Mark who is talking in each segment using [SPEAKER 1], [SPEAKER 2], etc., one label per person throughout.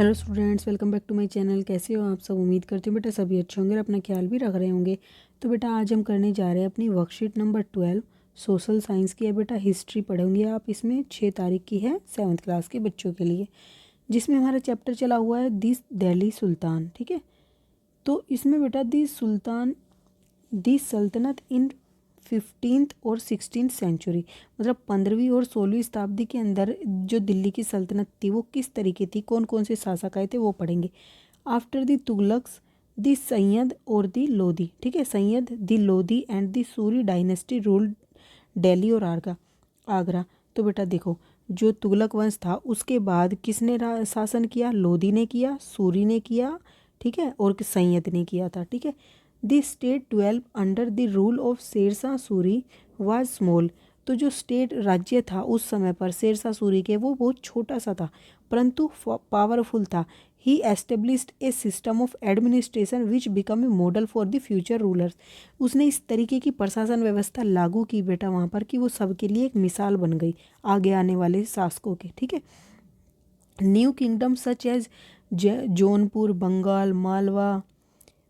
[SPEAKER 1] Hello students, welcome back to my channel. कैसे हो आप सब? उम्मीद करती हूँ बेटा सभी अच्छे होंगे और अपना ख्याल भी रख रहे होंगे। तो बेटा आज हम करने जा रहे हैं अपनी वर्कशीट नंबर 12 सोशल साइंस की है। बेटा हिस्ट्री पढ़ेंगे आप। इसमें 6 तारीख की है 7th क्लास के बच्चों के लिए, जिसमें हमारा चैप्टर चला हुआ है दिस दिल्ली सुल्तान। ठीक है, तो इसमें बेटा दी सल्तनत इन 15th और 16th सेंचुरी, मतलब 15वीं और 16वीं शताब्दी के अंदर जो दिल्ली की सल्तनत थी वो किस तरीके थी, कौन कौन से शासक आए थे वो पढ़ेंगे। After the Tughlaqs the Syed और द लोधी, ठीक है, Syed the Lodhi and the Suri dynasty ruled Delhi और आगरा। तो बेटा देखो, जो तुगलक वंश था उसके बाद किसने शासन किया? लोधी ने किया, सूरी ने किया, ठीक है, और सैयद ने किया था। ठीक है, the state develop under the rule of Sher Shah Suri was small. तो जो स्टेट राज्य था उस समय पर शेरशाह सूरी के, वो बहुत छोटा सा था परंतु पावरफुल था। He established a system of administration which become a model for the future rulers. उसने इस तरीके की प्रशासन व्यवस्था लागू की बेटा वहाँ पर कि वो सबके लिए एक मिसाल बन गई आगे आने वाले शासकों के। ठीक है, new kingdom such as Jaunpur, Bengal, Malwa,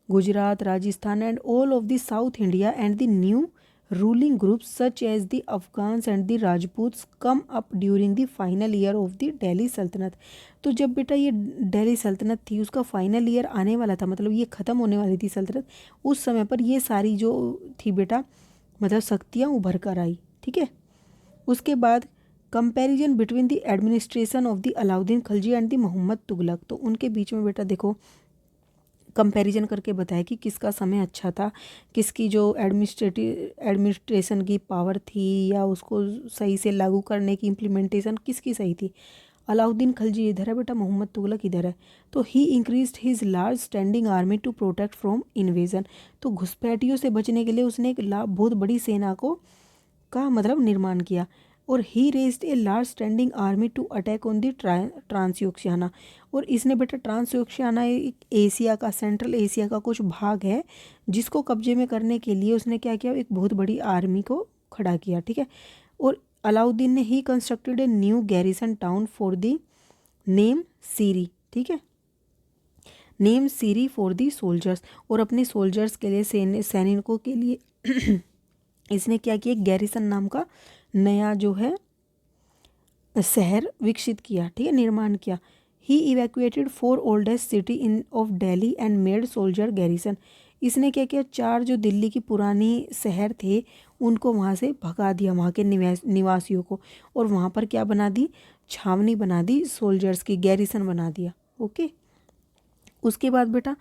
[SPEAKER 1] Gujarat, Rajasthan and all of the south India and the new ruling groups such as the Afghans and the Rajputs come up during the final year of the Delhi Sultanate. तो जब बेटा ये दिल्ली सल्तनत थी उसका फाइनल ईयर आने वाला था, मतलब ये ख़त्म होने वाली थी सल्तनत, उस समय पर ये सारी जो थी बेटा मतलब शक्तियाँ उभर कर आई। ठीक है, उसके बाद comparison between the administration of the Alauddin Khilji and the Mohammad Tughlaq. तो उनके बीच में बेटा देखो कंपैरिजन करके बताया कि किसका समय अच्छा था, किसकी जो एडमिनिस्ट्रेशन की पावर थी या उसको सही से लागू करने की इम्प्लीमेंटेशन किसकी सही थी। अलाउद्दीन खिलजी इधर है बेटा, मोहम्मद तुगलक इधर है। तो he increased his large standing army to protect from invasion. तो घुसपैठियों से बचने के लिए उसने एक बहुत बड़ी सेना का मतलब निर्माण किया। और he raised a large standing army to attack on the Transoxiana. और इसने बेटा ट्रांसयोक्सियाना एक एशिया का, सेंट्रल एशिया का कुछ भाग है जिसको कब्जे में करने के लिए उसने क्या किया, एक बहुत बड़ी आर्मी को खड़ा किया। ठीक है, और अलाउद्दीन ने he constructed a new garrison town for the name Siri. ठीक है, name Siri for the soldiers. और अपने सोल्जर्स के लिए, सैनिकों के लिए इसने क्या किया, गैरिसन नाम का नया जो है शहर विकसित किया। ठीक है, निर्माण किया। He evacuated 4 oldest city in of Delhi and made soldier garrison. इसने क्या किया, 4 जो दिल्ली की पुरानी शहर थे उनको वहाँ से भगा दिया, वहाँ के निवासियों को, और वहाँ पर क्या बना दी, छावनी बना दी, सोल्जर्स की गैरिसन बना दिया। ओके, उसके बाद बेटा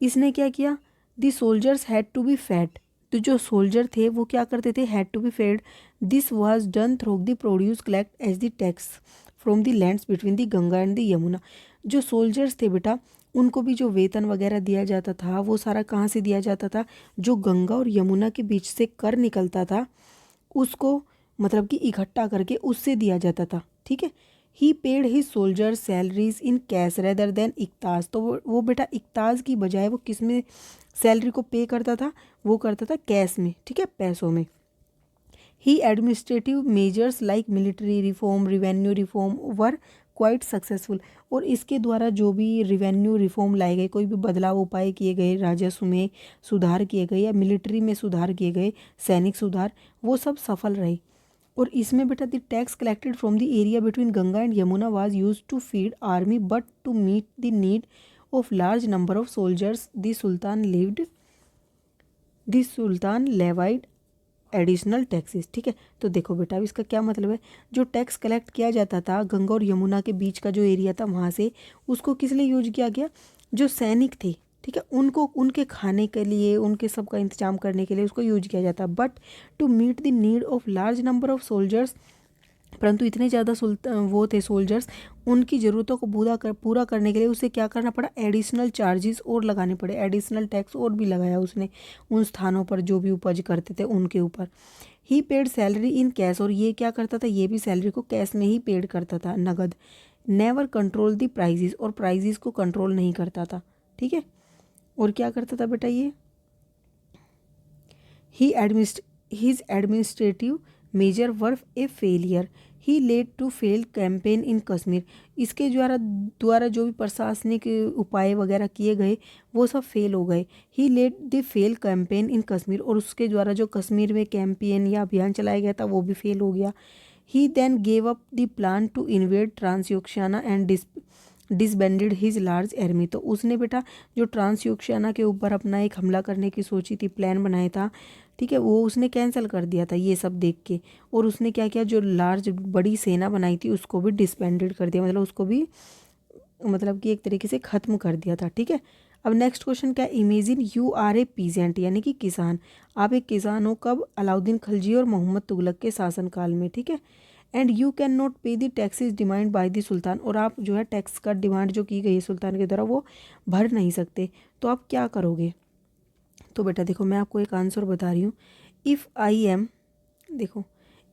[SPEAKER 1] इसने क्या किया, the soldiers had to be fed. तो जो सोल्जर थे वो क्या करते थे, had to be fed. This was done through the produce collect as the tax from the lands between the Ganga and the Yamuna. जो सोल्जर्स थे बेटा उनको भी जो वेतन वगैरह दिया जाता था वो सारा कहाँ से दिया जाता था, जो गंगा और यमुना के बीच से कर निकलता था उसको मतलब कि इकट्ठा करके उससे दिया जाता था। ठीक है, he paid he soldier salaries in cash rather than iqtas. तो वो बेटा इकताज की बजाय वो किस में सैलरी को पे करता था, वो करता था कैश में। ठीक है, पैसों में। He administrative measures like military reform, revenue reform were quite successful. और इसके द्वारा जो भी रिवेन्यू रिफॉर्म लाए गए, कोई भी बदलाव उपाय किए गए, राजस्व में सुधार किए गए या मिलिट्री में सुधार किए गए, सैनिक सुधार, वो सब सफल रहे। और इसमें बेटा the tax collected from the area between Ganga and Yamuna was use to feed army but to meet the need of large number of soldiers the sultan levied additional taxes. ठीक है, तो देखो बेटा इसका क्या मतलब है, जो टैक्स कलेक्ट किया जाता था गंगा और यमुना के बीच का जो एरिया था वहाँ से, उसको किस लिए यूज किया गया, जो सैनिक थे, ठीक है, उनको उनके खाने के लिए, उनके सब का इंतजाम करने के लिए उसको यूज किया जाता। But to meet the need of large number of soldiers, परंतु इतने ज़्यादा वो थे सोल्जर्स, उनकी ज़रूरतों को पूरा करने के लिए उसे क्या करना पड़ा, एडिशनल चार्जेस और लगाने पड़े, एडिशनल टैक्स और भी लगाया उसने उन स्थानों पर जो भी उपज करते थे उनके ऊपर। ही पेड सैलरी इन कैश, और ये क्या करता था, ये भी सैलरी को कैश में ही पेड करता था, नगद। नेवर कंट्रोल दी प्राइजेस, और प्राइजेस को कंट्रोल नहीं करता था। ठीक है, और क्या करता था बेटा ये, he his administrative measure were a failure. He led to fail campaign in Kashmir. इसके द्वारा जो भी प्रशासनिक उपाय वगैरह किए गए वो सब फेल हो गए। He led the fail campaign in Kashmir, और उसके द्वारा जो कश्मीर में कैंपेन या अभियान चलाया गया था वो भी फेल हो गया। He then gave up the plan to invade Transoxiana and disbanded his large army. तो उसने बेटा जो ट्रांसयोक्सियाना के ऊपर अपना एक हमला करने की सोची थी, प्लान बनाया था, ठीक है, वो उसने कैंसिल कर दिया था ये सब देख के। और उसने क्या किया, जो लार्ज बड़ी सेना बनाई थी उसको भी डिसबैंडेड कर दिया, मतलब उसको भी मतलब कि एक तरीके से ख़त्म कर दिया था। ठीक है, अब नेक्स्ट क्वेश्चन क्या, imagine you are a peasant, यानी कि किसान। आप एक किसान हो, कब, अलाउद्दीन खिलजी और मोहम्मद तुगलक के शासनकाल में। ठीक है, एंड यू कैन नॉट पे the taxes demand by the sultan, और आप जो है टैक्स का डिमांड जो की गई है सुल्तान के द्वारा वो भर नहीं सकते, तो आप क्या करोगे। तो बेटा देखो मैं आपको एक आंसर बता रही हूँ। इफ़ आई एम, देखो,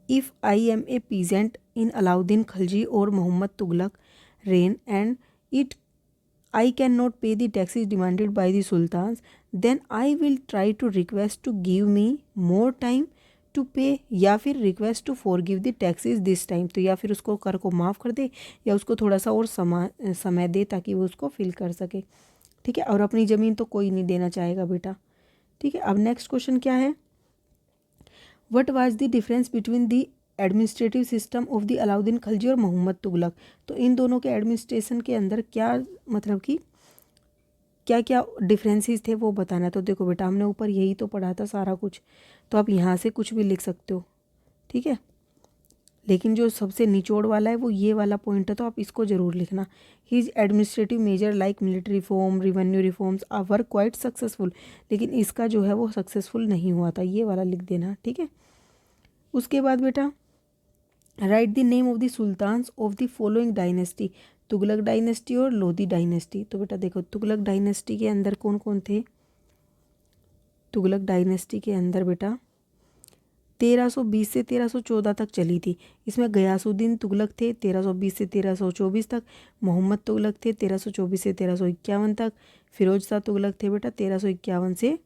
[SPEAKER 1] if I am a peasant in Alauddin Khilji और Mohammad Tughlaq reign and it I cannot pay the taxes demanded by the sultans, then I will try to request to give me more time to pay, या फिर request to forgive the taxes this time। तो या फिर उसको कर को माफ़ कर दे या उसको थोड़ा सा और समय दे ताकि वो उसको फिल कर सके। ठीक है, और अपनी ज़मीन तो कोई नहीं देना चाहेगा बेटा। ठीक है, अब नेक्स्ट क्वेश्चन क्या है, what was the difference between the administrative system of the Alauddin Khilji और मोहम्मद तुगलक। तो इन दोनों के एडमिनिस्ट्रेशन के अंदर क्या मतलब कि क्या क्या डिफरेंसेस थे वो बताना। तो देखो बेटा हमने ऊपर यही तो पढ़ा था सारा कुछ, तो आप यहाँ से कुछ भी लिख सकते हो। ठीक है, लेकिन जो सबसे निचोड़ वाला है वो ये वाला पॉइंट है, तो आप इसको ज़रूर लिखना। His administrative measure like military reform, revenue reforms are quite successful, लेकिन इसका जो है वो सक्सेसफुल नहीं हुआ था, ये वाला लिख देना। ठीक है, उसके बाद बेटा write the name of the sultans of the following dynasty, Tughlaq dynasty और लोधी डायनेस्टी। तो बेटा देखो तुगलक डायनेस्टी के अंदर कौन कौन थे, तुगलक डायनेस्टी के अंदर बेटा 1320 से 1314 तक चली थी। इसमें गयासुद्दीन तुगलक थे 1320 से 1324 तक, मोहम्मद तुगलक थे 1324 से 1351 तक, फिरोज शाह तुगलक थे बेटा 1351 से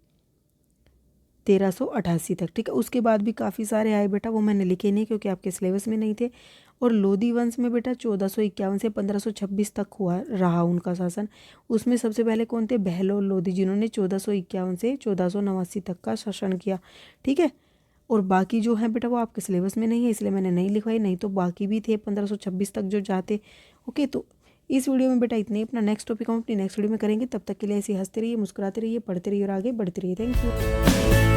[SPEAKER 1] 1388 तक। ठीक है, उसके बाद भी काफ़ी सारे आए बेटा, वो मैंने लिखे नहीं क्योंकि आपके सिलेबस में नहीं थे। और लोधी वंश में बेटा 1451 से 1526 तक हुआ रहा उनका शासन। उसमें सबसे पहले कौन थे, बहलोल लोधी, जिन्होंने 1451 से 1489 तक का शासन किया। ठीक है, और बाकी जो है बेटा वो आपके सिलेबस में नहीं है इसलिए मैंने नहीं लिखवाई, नहीं तो बाकी भी थे 1526 तक जो जाते। ओके, तो इस वीडियो में बेटा इतने ही। अपना नेक्स्ट टॉपिक हम अपनी नेक्स्ट वीडियो में करेंगे, तब तक के लिए ऐसे हंसते रहिए, मुस्कुराते रहिए, पढ़ते रहिए और आगे बढ़ते रहिए। Thank you.